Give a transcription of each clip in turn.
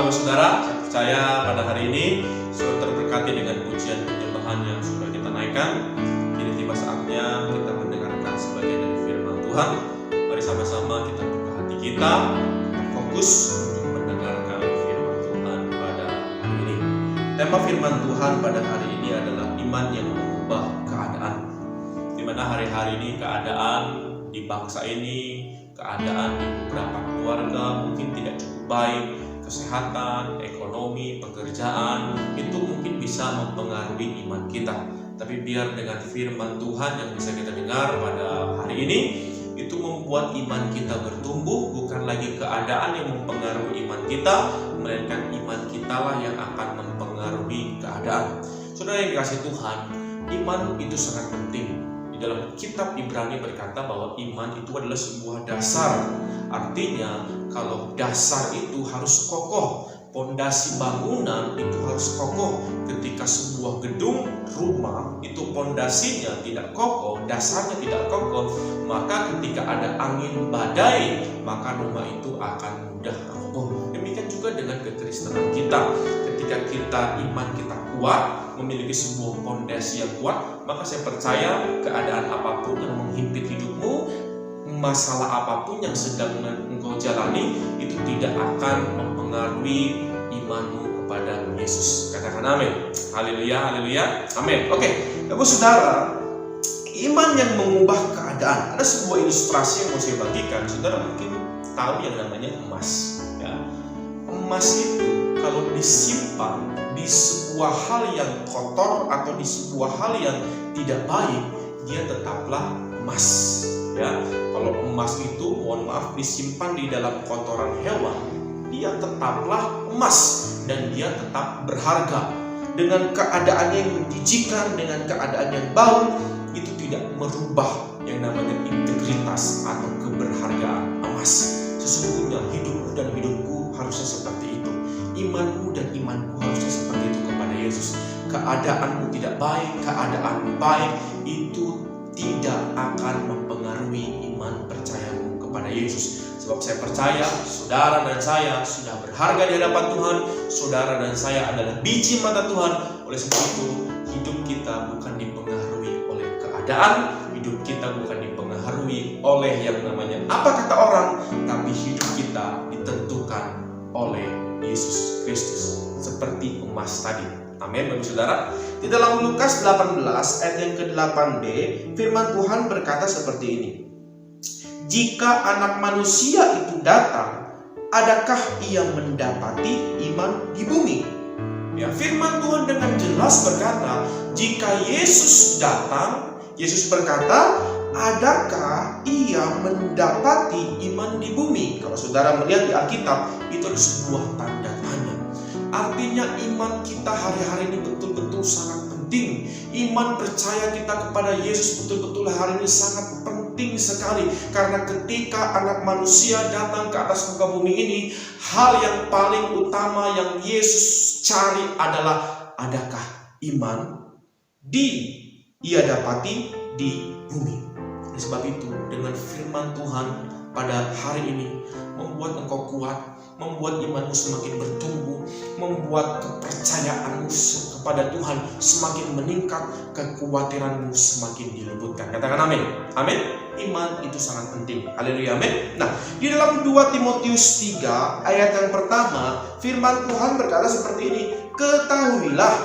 Bapak Saudara, saya percaya pada hari ini sudah terberkati dengan pujian penyembahan yang sudah kita naikkan. Kini tiba saatnya kita mendengarkan sebagian dari firman Tuhan. Mari sama-sama kita buka hati kita, fokus untuk mendengarkan firman Tuhan pada hari ini. Tema firman Tuhan pada hari ini adalah iman yang mengubah keadaan. Di mana hari-hari ini keadaan di bangsa ini, keadaan di beberapa keluarga mungkin tidak cukup baik, kesehatan, ekonomi, pekerjaan itu mungkin bisa mempengaruhi iman kita. Tapi biar dengan firman Tuhan yang bisa kita dengar pada hari ini itu membuat iman kita bertumbuh, bukan lagi keadaan yang mempengaruhi iman kita, melainkan iman kita lah yang akan mempengaruhi keadaan. Saudara yang dikasihi Tuhan, iman itu sangat penting. Di dalam kitab Ibrani berkata bahwa iman itu adalah sebuah dasar. Artinya kalau dasar itu harus kokoh, pondasi bangunan itu harus kokoh. Ketika sebuah gedung rumah itu pondasinya tidak kokoh, dasarnya tidak kokoh, maka ketika ada angin badai, maka rumah itu akan mudah roboh. Demikian juga dengan kekristenan kita. Ketika kita iman kita kuat, memiliki sebuah pondasi yang kuat, maka saya percaya keadaan apapun yang menghimpit hidupmu, masalah apapun yang sedang engkau jalani, itu tidak akan mempengaruhi imanmu kepada Yesus. Katakan amin. Haleluya, haleluya, amin. Oke, Bapak Saudara, iman yang mengubah keadaan. Ada sebuah ilustrasi yang mau saya bagikan. Saudara mungkin tahu yang namanya emas. Ya. Emas itu kalau disimpan di sebuah hal yang kotor atau di sebuah hal yang tidak baik, dia tetaplah emas. Ya, kalau emas itu, mohon maaf, disimpan di dalam kotoran hewan, dia tetaplah emas dan dia tetap berharga. Dengan keadaannya yang menjijikan, dengan keadaan yang bau, itu tidak merubah yang namanya integritas atau keberhargaan emas. Sesungguhnya hidupmu dan hidupku harusnya seperti itu. Imanmu dan imanku harusnya seperti itu kepada Yesus. Keadaanmu tidak baik, keadaan baik itu tidak akan mempengaruhi iman percayamu kepada Yesus. Sebab saya percaya saudara dan saya sudah berharga di hadapan Tuhan. Saudara dan saya adalah biji mata Tuhan. Oleh sebab itu hidup kita bukan dipengaruhi oleh keadaan, hidup kita bukan dipengaruhi oleh yang namanya apa kata orang, tapi hidup kita ditentukan oleh Yesus Kristus seperti emas tadi. Amin, Bapak Saudara. Di dalam Lukas 18 ayat yang ke-8b, firman Tuhan berkata seperti ini. Jika anak manusia itu datang, adakah ia mendapati iman di bumi? Ya, firman Tuhan dengan jelas berkata, jika Yesus datang, Yesus berkata, adakah ia mendapati iman di bumi? Kalau saudara melihat di Alkitab, itu adalah sebuah tanda tanya. Artinya iman kita hari-hari ini betul-betul sangat penting. Iman percaya kita kepada Yesus betul-betul hari ini sangat penting sekali. Karena ketika anak manusia datang ke atas muka bumi ini, hal yang paling utama yang Yesus cari adalah adakah iman ia dapati di bumi. Oleh sebab itu, dengan firman Tuhan pada hari ini membuat engkau kuat, membuat imanmu semakin bertumbuh, membuat kepercayaanmu kepada Tuhan semakin meningkat, kekhawatiranmu semakin dilembutkan. Katakan amin. Amin. Iman itu sangat penting. Haleluya, amin. Nah, di dalam 2 Timotius 3 ayat yang pertama, firman Tuhan berkata seperti ini, ketahuilah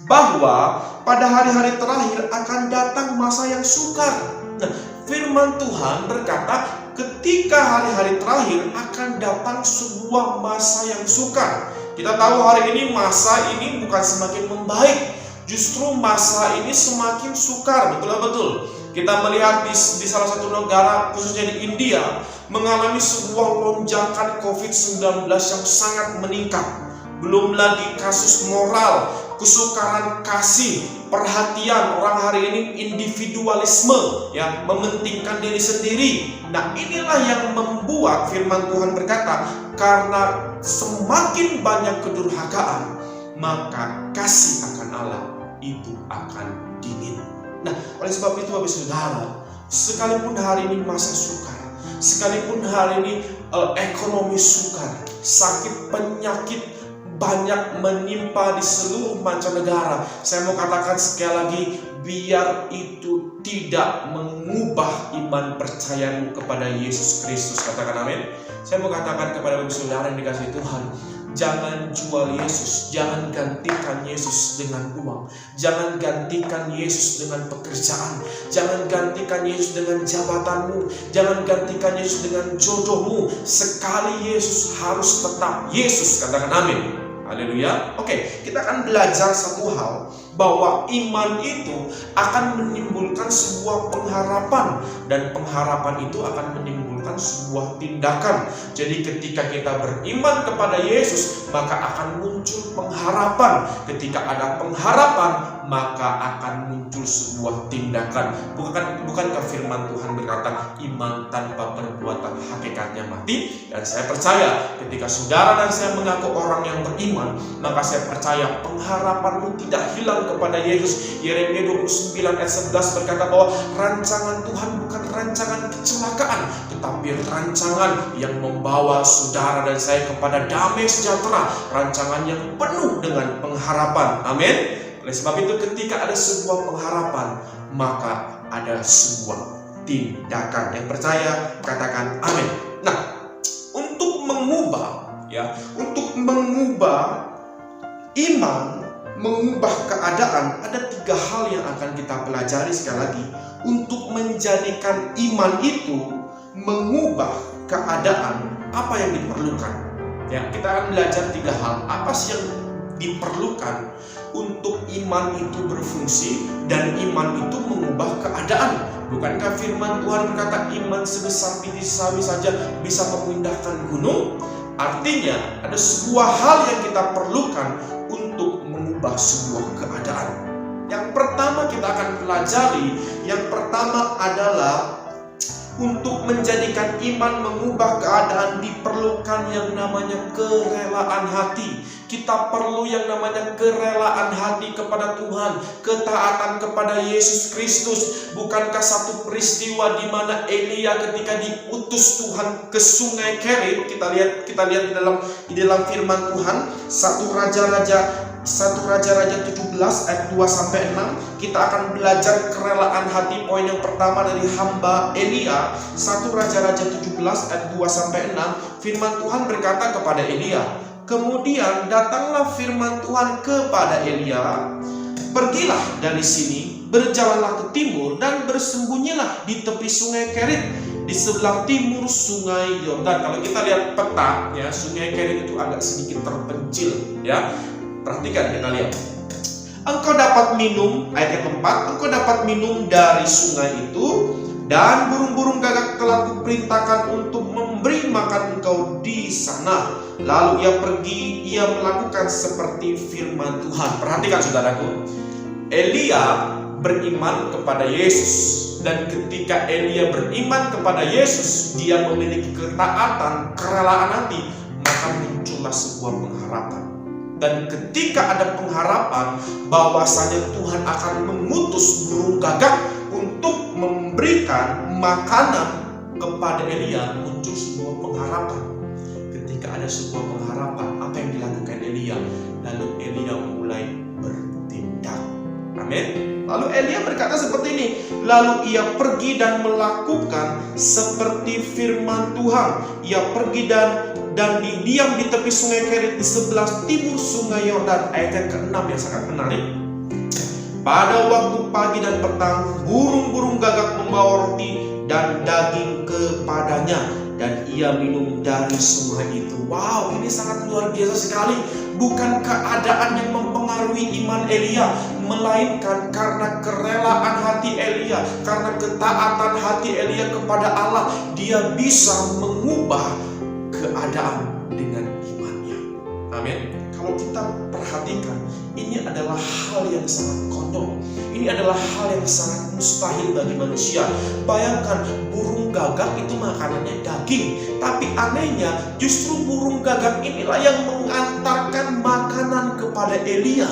bahwa pada hari-hari terakhir akan datang masa yang sukar. Nah, firman Tuhan berkata ketika hari-hari terakhir akan datang sebuah masa yang sukar. Kita tahu hari ini masa ini bukan semakin membaik, justru masa ini semakin sukar, betul. Kita melihat di salah satu negara, khususnya di India, mengalami sebuah lonjakan COVID-19 yang sangat meningkat. Belum lagi kasus moral, kesukaran kasih, perhatian orang hari ini, individualisme, ya, mementingkan diri sendiri. Nah, inilah yang membuat firman Tuhan berkata, karena semakin banyak kedurhakaan, maka kasih akan Allah itu akan dingin. Nah, oleh sebab itu Bapak Saudara, sekalipun hari ini masa sukar, Sekalipun hari ini ekonomi sukar, sakit penyakit banyak menimpa di seluruh mancanegara, saya mau katakan sekali lagi, biar itu tidak mengubah iman percayamu kepada Yesus Kristus. Katakan amin. Saya mau katakan kepada saudara yang dikasihi Tuhan, jangan jual Yesus, jangan gantikan Yesus dengan uang, jangan gantikan Yesus dengan pekerjaan, jangan gantikan Yesus dengan jabatanmu, jangan gantikan Yesus dengan jodohmu. Sekali Yesus harus tetap Yesus. Katakan amin. Haleluya. Oke, kita akan belajar satu hal, bahwa iman itu akan menimbulkan sebuah pengharapan, dan pengharapan itu akan menimbulkan sebuah tindakan. Jadi ketika kita beriman kepada Yesus, maka akan muncul pengharapan. Ketika ada pengharapan, maka akan muncul sebuah tindakan. Bukankah firman Tuhan berkata, iman tanpa perbuatan hakikatnya mati? Dan saya percaya ketika saudara dan saya mengaku orang yang beriman, maka saya percaya pengharapanmu tidak hilang kepada Yesus. Yeremia 29 ayat 11 berkata bahwa rancangan Tuhan bukan rancangan kecelakaan, tetapi rancangan yang membawa saudara dan saya kepada damai sejahtera, rancangan yang penuh dengan pengharapan. Amin. Oleh sebab itu ketika ada sebuah pengharapan, maka ada sebuah tindakan. Yang percaya katakan amin. Nah, untuk mengubah iman, mengubah keadaan, ada 3 hal yang akan kita pelajari sekali lagi. Untuk menjadikan iman itu mengubah keadaan, apa yang diperlukan? Ya, kita akan belajar 3 hal. Apa sih yang diperlukan untuk iman itu berfungsi dan iman itu mengubah keadaan? Bukankah firman Tuhan berkata iman sebesar biji sawi saja bisa memindahkan gunung? Artinya ada sebuah hal yang kita perlukan untuk mengubah sebuah keadaan. Yang pertama kita akan pelajari, yang pertama adalah untuk menjadikan iman mengubah keadaan diperlukan yang namanya kerelaan hati. Kita perlu yang namanya kerelaan hati kepada Tuhan, ketaatan kepada Yesus Kristus. Bukankah satu peristiwa di mana Elia ketika diutus Tuhan ke Sungai Kerit, kita lihat di dalam firman Tuhan 1 Raja-Raja 17 ayat 2 sampai 6. Kita akan belajar kerelaan hati. Poin yang pertama dari hamba Elia, 1 Raja-Raja 17 ayat 2 sampai 6. Firman Tuhan berkata kepada Elia, kemudian datanglah firman Tuhan kepada Elia, pergilah dari sini, berjalanlah ke timur dan bersembunyilah di tepi Sungai Kerit, di sebelah timur Sungai Yordan. Kalau kita lihat peta, ya, Sungai Kerit itu agak sedikit terpencil, ya. Perhatikan, kita lihat. Engkau dapat minum, ayat yang keempat, engkau dapat minum dari sungai itu, dan burung-burung gagak telah kuperintahkan untuk memberi makan engkau di sana. Lalu ia pergi, ia melakukan seperti firman Tuhan. Perhatikan saudaraku, Elia beriman kepada Yesus, dan ketika Elia beriman kepada Yesus, dia memiliki ketaatan, kerelaan hati, maka muncullah sebuah pengharapan. Dan ketika ada pengharapan bahwasanya Tuhan akan mengutus burung gagak untuk memberikan makanan kepada Elia, muncul sebuah pengharapan. Ketika ada sebuah pengharapan, apa yang dilakukan Elia? Lalu Elia mulai bertindak. Amin. Lalu Elia berkata seperti ini, lalu ia pergi dan melakukan seperti firman Tuhan. Ia pergi dan diam di tepi Sungai Kerit di sebelah timur Sungai Yordan. Ayat yang ke-6 yang sangat menarik. Pada waktu pagi dan petang, burung-burung gagak membawa roti dan daging kepadanya, dan ia minum dari sungai itu. Wow, ini sangat luar biasa sekali. Bukan keadaan yang mempengaruhi iman Elia, melainkan karena kerelaan hati Elia, karena ketaatan hati Elia kepada Allah, dia bisa mengubah keadaan dengan imannya. Amin. Kalau kita perhatikan, ini adalah hal yang sangat konyol. Ini adalah hal yang sangat mustahil bagi manusia. Bayangkan, burung gagak itu makanannya daging, tapi anehnya justru burung gagak inilah yang mengantarkan makanan kepada Elia.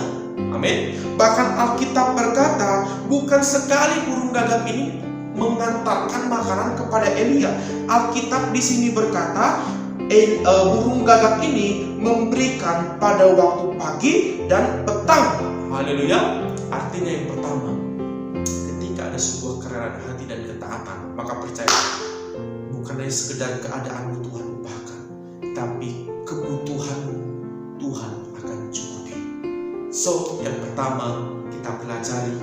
Amin. Bahkan Alkitab berkata, bukan sekali burung gagak ini, mengantarkan makanan kepada Elia. Alkitab di sini berkata, burung gagak ini memberikan pada waktu pagi dan petang. Haleluya. Artinya yang pertama, ketika ada sebuah kerelaan hati dan ketaatan, maka percaya bukan hanya sekedar keadaanmu Tuhan ubahkan, tapi kebutuhanmu Tuhan akan cukupi. So, yang pertama kita pelajari,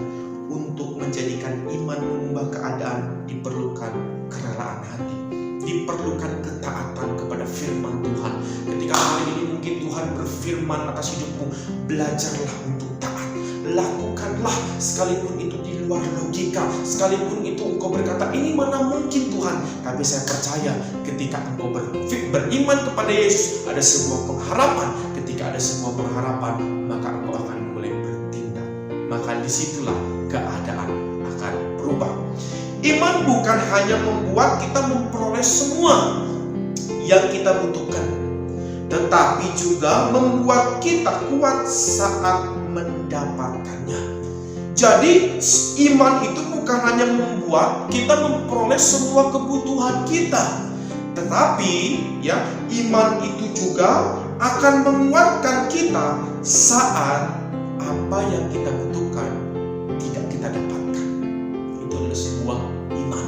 untuk menjadikan iman mengubah keadaan diperlukan kerelaan hati, diperlukan ketaatan kepada firman Tuhan. Ketika hari ini mungkin Tuhan berfirman atas hidupmu, belajarlah untuk taat. Lakukanlah sekalipun itu di luar logika, sekalipun itu engkau berkata ini mana mungkin Tuhan. Tapi saya percaya ketika engkau beriman kepada Yesus, ada sebuah pengharapan. Ketika ada sebuah pengharapan, maka engkau akan mulai bertindak. Maka disitulah keadaan akan berubah. Iman bukan hanya membuat kita memperoleh semua yang kita butuhkan, tetapi juga membuat kita kuat saat mendapatkannya. Jadi iman itu bukan hanya membuat kita memperoleh semua kebutuhan kita, tetapi ya, iman itu juga akan menguatkan kita saat apa yang kita butuhkan tidak kita dapatkan. Itu adalah sebuah iman.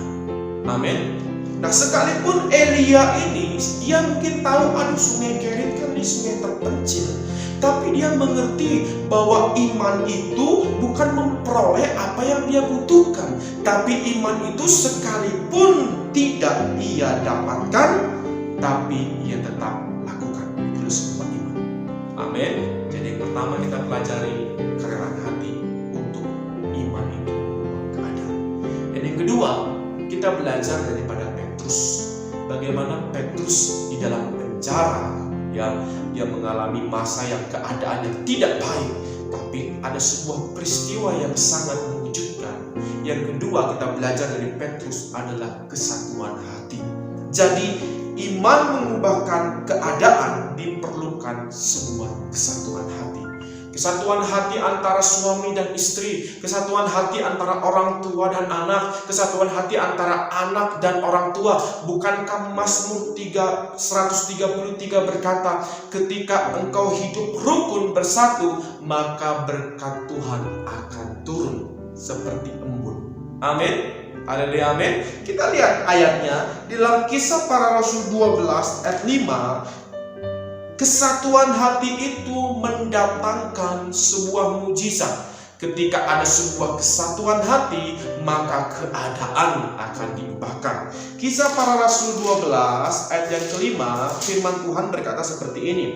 Amin. Nah, sekalipun Elia ini, dia mungkin tahu aduh sungai Kerit kan di sungai terpencil, tapi dia mengerti bahwa iman itu bukan memperoleh apa yang dia butuhkan, tapi iman itu sekalipun tidak ia dapatkan, tapi ia tetap lakukan. Itu sebuah iman. Amin. Jadi yang pertama kita pelajari kerelaan hati untuk iman itu mengubah keadaan. Dan yang kedua, kita belajar daripada Petrus. Bagaimana Petrus di dalam penjara, ya, dia mengalami masa yang keadaan yang tidak baik, tapi ada sebuah peristiwa yang sangat mengejutkan. Yang kedua kita belajar dari Petrus adalah kesatuan hati. Jadi iman mengubahkan keadaan diperlukan sebuah kesatuan hati. Kesatuan hati antara suami dan istri, kesatuan hati antara orang tua dan anak, kesatuan hati antara anak dan orang tua. Bukankah Mazmur 133 berkata, ketika engkau hidup rukun bersatu, maka berkat Tuhan akan turun seperti embun. Amin. Haleluya, amin. Kita lihat ayatnya di dalam Kisah Para Rasul 12 ayat 5. Kesatuan hati itu mendatangkan sebuah mujizat. Ketika ada sebuah kesatuan hati, maka keadaan akan diubahkan. Kisah Para Rasul 12 ayat yang kelima, firman Tuhan berkata seperti ini.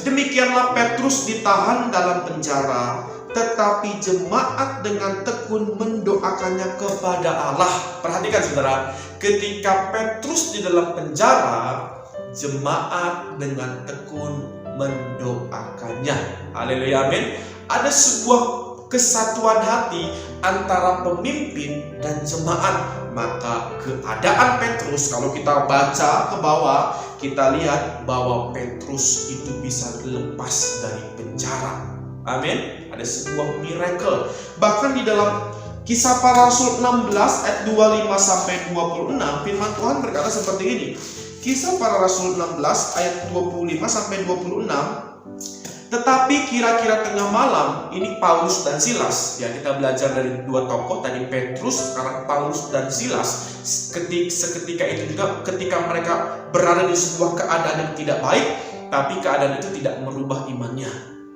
Demikianlah Petrus ditahan dalam penjara, tetapi jemaat dengan tekun mendoakannya kepada Allah. Perhatikan saudara, ketika Petrus di dalam penjara, jemaat dengan tekun mendoakannya. Haleluya, amin. Ada sebuah kesatuan hati antara pemimpin dan jemaat. Maka keadaan Petrus, kalau kita baca ke bawah, kita lihat bahwa Petrus itu bisa lepas dari penjara. Amin. Ada sebuah miracle. Bahkan di dalam Kisah Para Rasul 16 ayat 25 sampai 26, firman Tuhan berkata seperti ini. Kisah Para Rasul 16 ayat 25 sampai 26. Tetapi kira-kira tengah malam, ini Paulus dan Silas. Ya, kita belajar dari dua tokoh tadi, Petrus, sekarang Paulus dan Silas. Seketika itu juga ketika mereka berada di sebuah keadaan yang tidak baik, tapi keadaan itu tidak merubah imannya.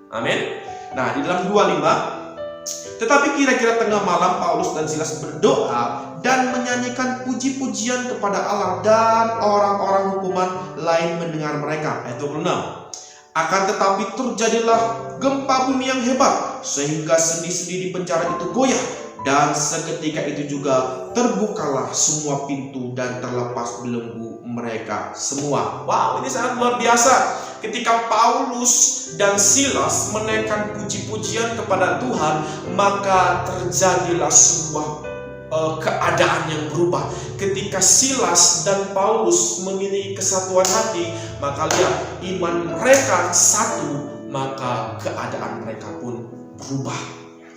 Amin. Nah, di dalam 25, tetapi kira-kira tengah malam Paulus dan Silas berdoa dan menyanyikan puji-pujian kepada Allah, dan orang-orang hukuman lain mendengar mereka. Ayat 26. Akan tetapi terjadilah gempa bumi yang hebat, sehingga sendi-sendi di penjara itu goyah, dan seketika itu juga terbukalah semua pintu dan terlepas belenggu mereka semua. Wow, ini sangat luar biasa. Ketika Paulus dan Silas menaikkan puji-pujian kepada Tuhan, maka terjadilah sebuah keadaan yang berubah. Ketika Silas dan Paulus memiliki kesatuan hati, maka lihat iman mereka satu, maka keadaan mereka pun berubah.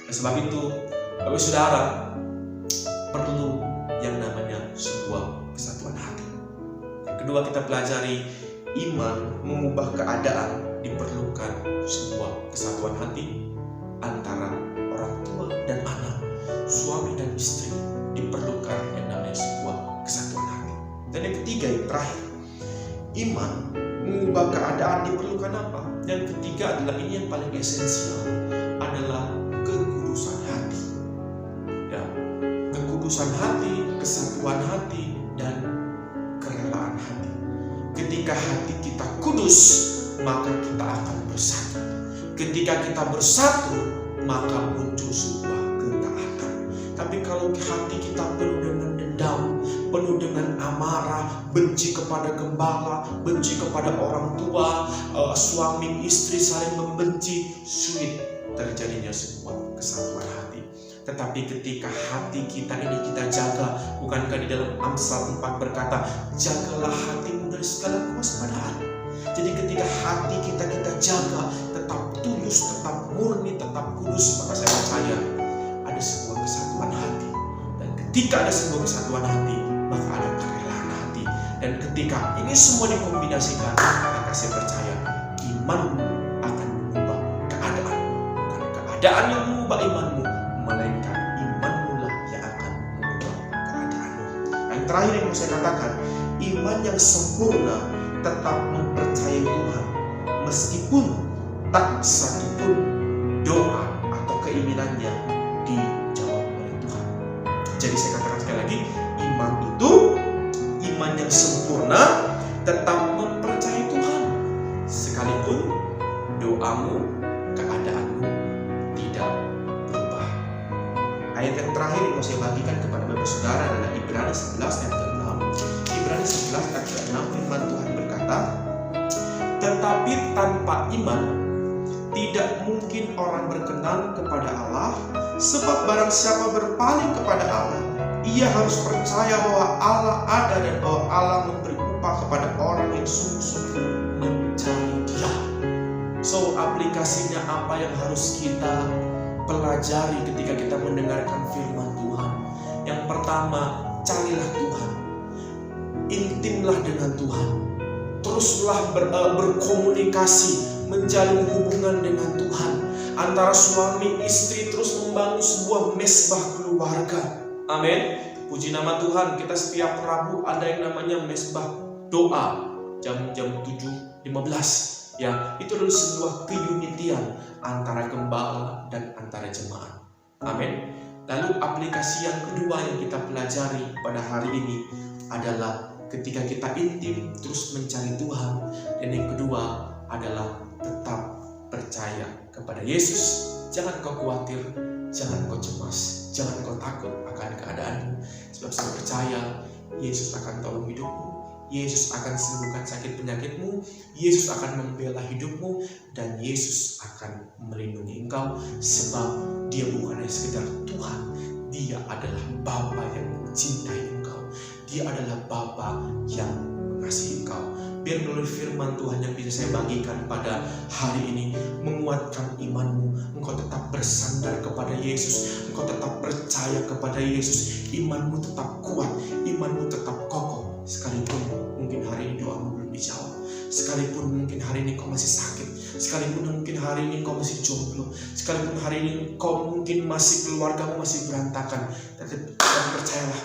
Oleh sebab itu, Bapak Saudara, perlu kedua kita pelajari iman mengubah keadaan, diperlukan sebuah kesatuan hati antara orang tua dan anak, suami dan istri, diperlukan yang namanya sebuah kesatuan hati. Dan yang ketiga, yang terakhir, iman mengubah keadaan diperlukan apa? Yang ketiga adalah ini yang paling esensial, adalah kekudusan hati. Ya, kekudusan hati, kesatuan hati, dan kerelaan hati. Ketika hati kita kudus, maka kita akan bersatu. Ketika kita bersatu, maka muncul sebuah ketaatan. Tapi kalau hati kita penuh dengan dendam, penuh dengan amarah, benci kepada gembala, benci kepada orang tua, suami istri saling membenci, sulit terjadinya sebuah kesatuan hati. Tetapi ketika hati kita ini kita jaga, bukankah di dalam Amsal 4 berkata, jagalah hatimu dari segala kewaspadaan. Jadi ketika hati kita jaga, tetap tulus, tetap murni, tetap kudus, maka saya percaya ada sebuah kesatuan hati. Dan ketika ada sebuah kesatuan hati, maka ada kerelaan hati. Dan ketika ini semua dikombinasikan, maka saya percaya imanmu akan mengubah keadaan. Bukan keadaan yang mengubah imanmu, melainkan imanmu lah yang akan mengubah keadaanmu. Yang terakhir yang mau saya katakan, iman yang sempurna tetap mempercayai Tuhan, meskipun tak satupun doa atau keinginannya dijawab oleh Tuhan. Jadi saya katakan sekali lagi, iman itu, iman yang sempurna tetap mempercayai Tuhan, sekalipun doamu, keadaanmu tidak berubah. Ayat yang terakhir yang mau saya bagikan kepada Bapak Saudara adalah Ibrani 11 ayat ke-6. Ibrani 11 ayat ke-6, firman Tuhan berkata, tetapi tanpa iman tidak mungkin orang berkenan kepada Allah, sebab barang siapa berpaling kepada Allah, ia harus percaya bahwa Allah ada dan bahwa Allah memberi upah kepada orang yang sungguh-sungguh mencari Dia. So, aplikasinya apa yang harus kita pelajari ketika kita mendengarkan firman Tuhan? Yang pertama, carilah Tuhan, intimlah dengan Tuhan, teruslah berkomunikasi, menjalin hubungan dengan Tuhan. Antara suami istri terus membangun sebuah mesbah keluarga. Amin. Puji nama Tuhan, kita setiap Rabu ada yang namanya mesbah doa jam 7.15. Ya, itu adalah sebuah keunitian antara gembala dan antara jemaat. Amin. Lalu aplikasi yang kedua yang kita pelajari pada hari ini adalah ketika kita intim terus mencari Tuhan. Dan yang kedua adalah tetap percaya kepada Yesus. Jangan kau khawatir, jangan kau cemas, jangan kau takut akan keadaanmu. Sebab saya percaya Yesus akan tolong hidupmu, Yesus akan sembuhkan sakit penyakitmu, Yesus akan membela hidupmu, dan Yesus akan melindungi engkau. Sebab Dia bukan hanya sekedar Tuhan, Dia adalah Bapa yang mencintai engkau, Dia adalah Bapa yang mengasihi engkau. Biar melalui firman Tuhan yang bisa saya bagikan pada hari ini menguatkan imanmu. Engkau tetap bersandar kepada Yesus, engkau tetap percaya kepada Yesus, imanmu tetap kuat, imanmu tetap kokoh. Sekalipun mungkin hari ini doamu belum dijawab, sekalipun mungkin hari ini kau masih sakit, sekalipun mungkin hari ini kau masih jomblo, sekalipun hari ini kau mungkin masih keluargamu masih berantakan, tapi percayalah,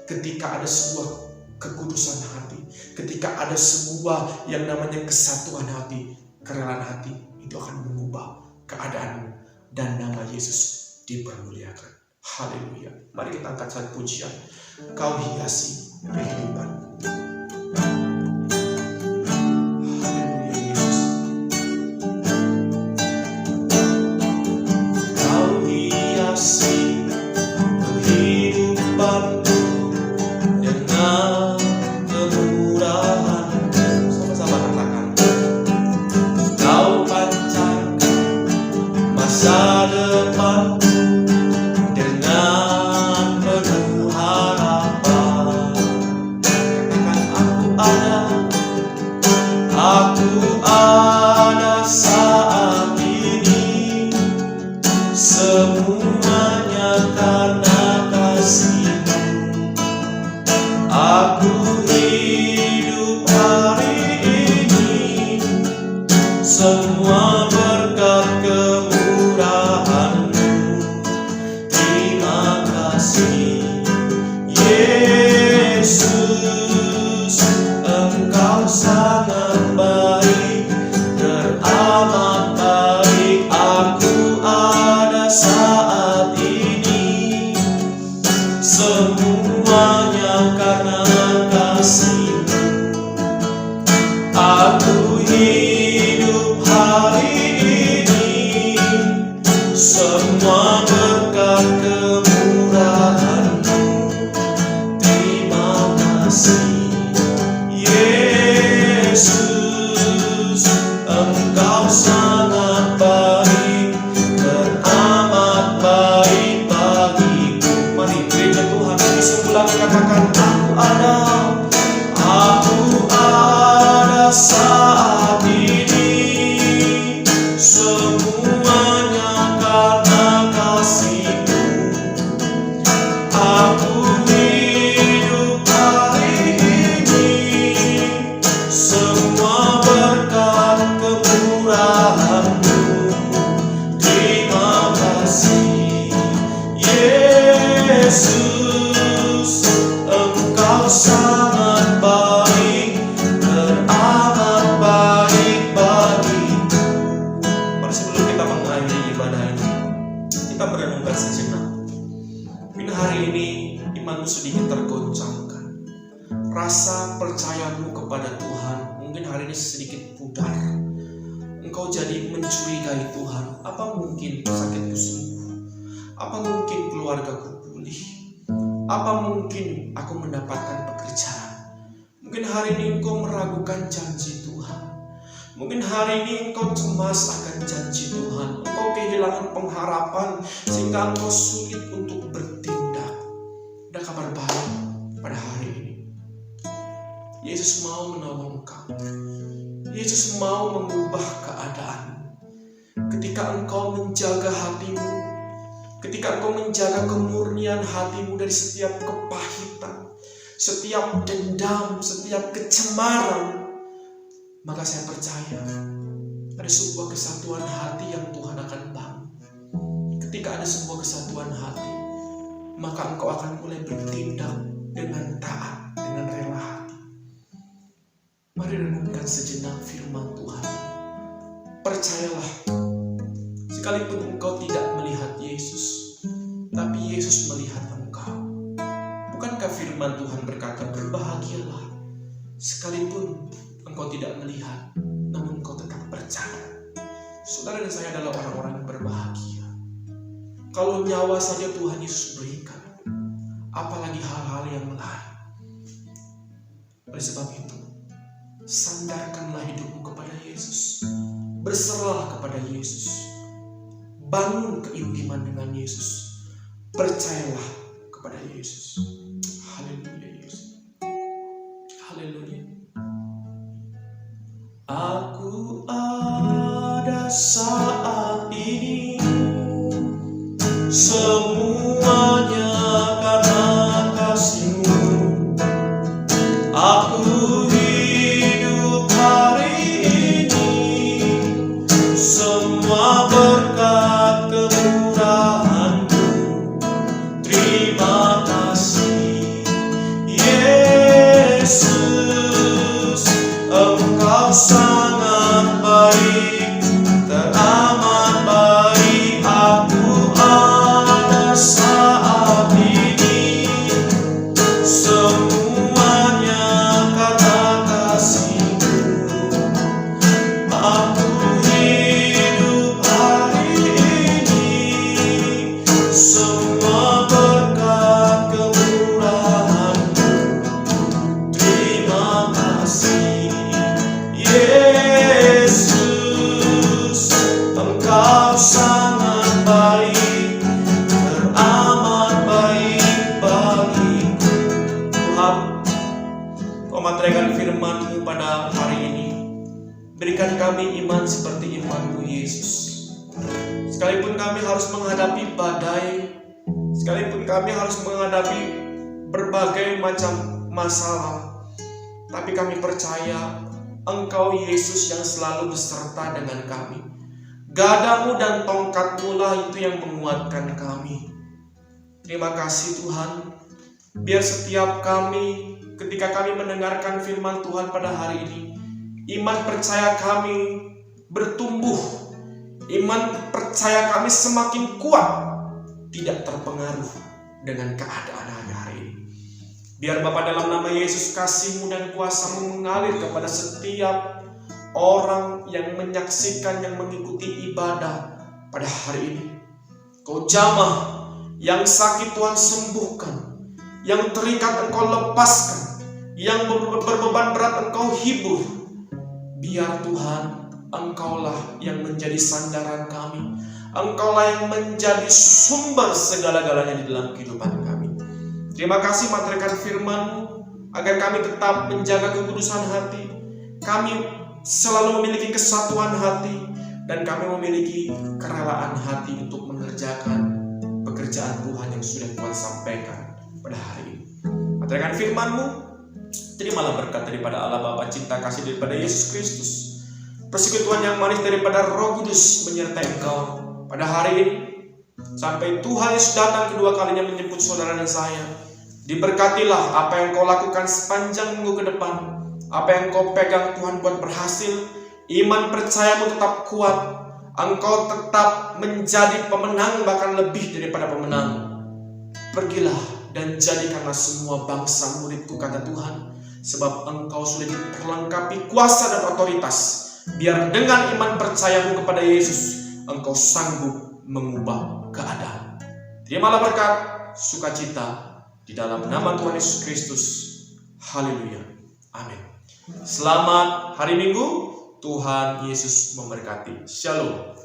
ketika ada sebuah kekudusan hati, ketika ada sebuah yang namanya kesatuan hati, kerelaan hati, itu akan mengubah keadaanmu dan nama Yesus dipermuliakan. Haleluya. Mari kita angkat satu pujian. Kau hiasi kehidupan. Haleluya Yesus. Kau hiasi kehidupanku dengan kemurahan. Sama-sama katakan. Kau pancarkan masa depan dengan penuh harapan. Katakan, aku ada saat ini, semuanya karena kasih-Mu. Aku hidup Yesus, Engkau sangat baik, teramat baik. Aku ada saat ini, semuanya karena kasih-Mu. Aku hidup hari ini, semua berkat kemurahan-Mu. Terima kasih Yesus, Engkau sangat baik, teramat baik bagiku. Mari gereja Tuhan, ulang katakan, aku ada saat ini, semuanya karena kasih-Mu. Aku hidup hari ini, semua berkat kemurahan-Mu. Terima kasih Yesus, Engkau sangat baik, teramat baik bagiku. Mari sebelum kita mengakhiri ibadah ini, kita merenungkan sejenak. Mungkin hari ini imanmu sedikit tergoncangkan, rasa percayamu kepada Tuhan mungkin hari ini sedikit pudar. Engkau jadi mencurigai Tuhan, apa mungkin sakitku sembuh? Apa mungkin keluargaku pulih? Apa mungkin aku mendapatkan pekerjaan? Mungkin hari ini engkau meragukan janji Tuhan. Mungkin hari ini engkau cemas akan janji Tuhan. Engkau kehilangan pengharapan sehingga engkau sulit untuk bertindak. Ada kabar baik pada hari ini. Yesus mau menolong engkau. Yesus mau mengubah keadaan. Ketika engkau menjaga hatimu, ketika engkau menjaga kemurnian hatimu dari setiap kepahitan, setiap dendam, setiap kecemaran, maka saya percaya ada sebuah kesatuan hati yang Tuhan akan bangun. Ketika ada sebuah kesatuan hati, maka engkau akan mulai bertindak dengan taat, dengan rela hati. Mari renungkan sejenak firman Tuhan. Percayalah, sekalipun engkau tidak melihat Yesus, tapi Yesus melihat engkau. Bukankah firman Tuhan berkata, berbahagialah sekalipun engkau tidak melihat, namun engkau tetap percaya. Saudara dan saya adalah orang-orang yang berbahagia. Kalau nyawa saja Tuhan Yesus berikan, apalagi hal-hal yang lain. Oleh sebab itu, sandarkanlah hidupmu kepada Yesus. Berserahlah kepada Yesus. Bangun keintiman dengan Yesus. Percayalah kepada Yesus. Haleluya Yesus. Haleluya. Aku ada saat ini, semuanya karena kasih-Mu. Aku hidup hari ini, semua berkat kemurahan-Mu. Terima kasih Yesus, Engkau sangat baik, teramat baik. Aku ada saat ini, semuanya karena kasih-Mu. Aku hidup hari ini, semua berkat kemurahan-Mu. Terima kasih Yesus, Engkau sangat baik, teramat baik bagiku. Tuhan, Kau materaikan firman-Mu pada hari ini. Berikan kami iman seperti iman-Mu Yesus. Sekalipun kami harus menghadapi badai, sekalipun kami harus menghadapi berbagai macam masalah, tapi kami percaya Engkau Yesus yang selalu beserta dengan kami. Gadamu dan tongkat-Mu lah itu yang menguatkan kami. Terima kasih Tuhan. Biar setiap kami ketika kami mendengarkan firman Tuhan pada hari ini, iman percaya kami bertumbuh, iman percaya kami semakin kuat, tidak terpengaruh dengan keadaan hari ini. Biar Bapa dalam nama Yesus, kasih-Mu dan kuasa-Mu mengalir kepada setiap orang yang menyaksikan, yang mengikuti ibadah pada hari ini. Kau jamah, yang sakit Tuhan sembuhkan, yang terikat Engkau lepaskan, yang berbeban berat Engkau hibur. Biar Tuhan, Engkaulah yang menjadi sandaran kami, Engkaulah yang menjadi sumber segala-galanya di dalam kehidupan kami. Terima kasih materaikan firman-Mu, agar kami tetap menjaga kekudusan hati, kami selalu memiliki kesatuan hati, dan kami memiliki kerelaan hati untuk mengerjakan pekerjaan Tuhan yang sudah Tuhan sampaikan pada hari ini. Materaikan firman-Mu, terimalah berkat daripada Allah Bapa, cinta kasih daripada Yesus Kristus, persekutuan yang manis daripada Roh Kudus menyertai Engkau pada hari ini, sampai Tuhan Yesus datang kedua kalinya menjemput saudara dan saya. Diberkatilah apa yang Kau lakukan sepanjang minggu ke depan, apa yang Kau pegang Tuhan buat berhasil. Iman percayamu tetap kuat, Engkau tetap menjadi pemenang, bahkan lebih daripada pemenang. Pergilah dan jadikanlah semua bangsa muridku, kata Tuhan, sebab Engkau sudah diperlengkapi kuasa dan otoritas. Biar dengan iman percayamu kepada Yesus, Engkau sanggup mengubah keadaan. Terimalah berkat, sukacita di dalam nama Tuhan Yesus Kristus. Haleluya. Amin. Selamat hari Minggu. Tuhan Yesus memberkati. Shalom.